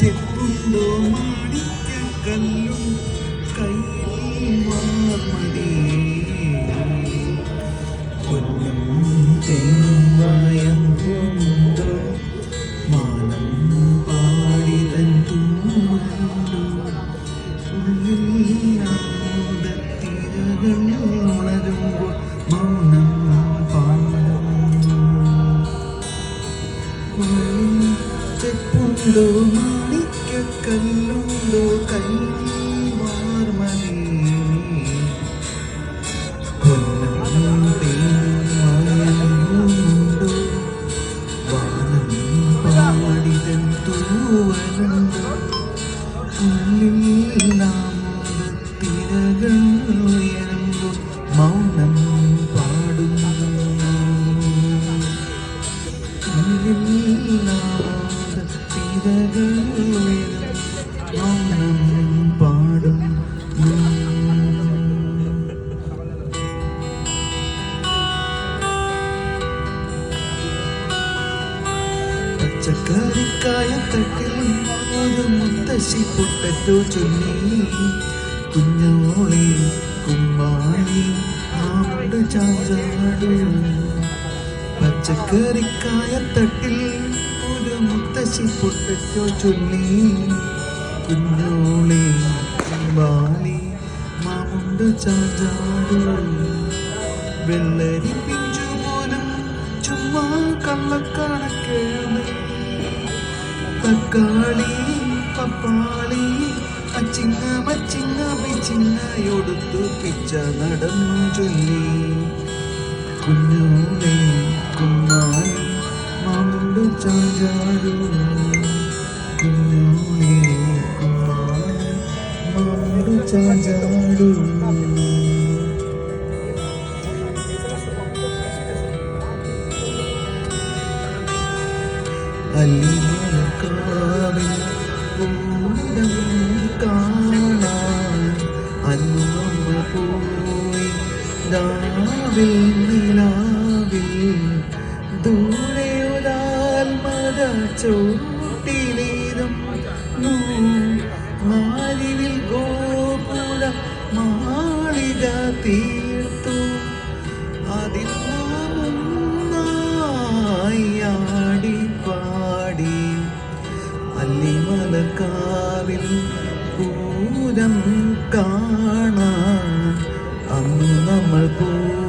ചെപ്പുണ്ടോ മാണിക്കല്ലും കയ്യിൽ വാർമതിയേ പൊന്നും തേങ്ങായുണ്ടോ മാനം പാടിതൻ തൂണ്ടോ ഉള്ളിലാടത്തിരകൾ ഉണരുമ്പോൾ മൗനം പാടും ചെപ്പുണ്ടോ മാണിക്കല്ലുണ്ടോ കയ്യിൽ വാർമതിയേ പൊന്നും തേങ്ങായുണ്ടോ വാനം പാടിതൻ തൂവലുണ്ടോ തിരകൾ ഉയരുമ്പോൾ മൗനം പാടുന്നു തിരകൾ ഉയരും മൗനം പാടുന്നു പച്ചക്കറിക്കായത്തട്ടിൽ ഒരു മുത്തശ്ശി പൊട്ടറ്റോ ചൊല്ലി കുഞ്ഞോളി കുമ്മാളി ആണ്ട് ചാചാടു പച്ചക്കറിക്കായത്തട്ടിൽ ഒരു മുത്തശ്ശി പൊട്ടറ്റോ ചൊല്ലി കുഞ്ഞോളി കുമ്മാളി മാമുണ്ട് ചാചാടു വെള്ളരി പിഞ്ചു പോലും ചുമ്മാ കള്ളക്കണക്കേണ് തക്കാളി പപ്പാളി അച്ചിങ്ങ മച്ചിങ്ങ പിച്ചിങ്ങയൊടുത്തു പിച്ച നടന്നു ചൊല്ലി കുഞ്ഞോളെ കുമ്മാളി മാമുണ്ട് ചാചാടു കുഞ്ഞോളെ കുമ്മാളി മാമുണ്ട് ചാചാടു അല്ലിമലക്കാവിൽ പൂണ്ടം കാണാൻ അന്നുമ്മ പോയി രാവിൽ നിലാവിൽ ദൂരെയൊരാൽമര ചോട്ടിലേതും മാലിവിൽ ഗോപുര മാളിക തീ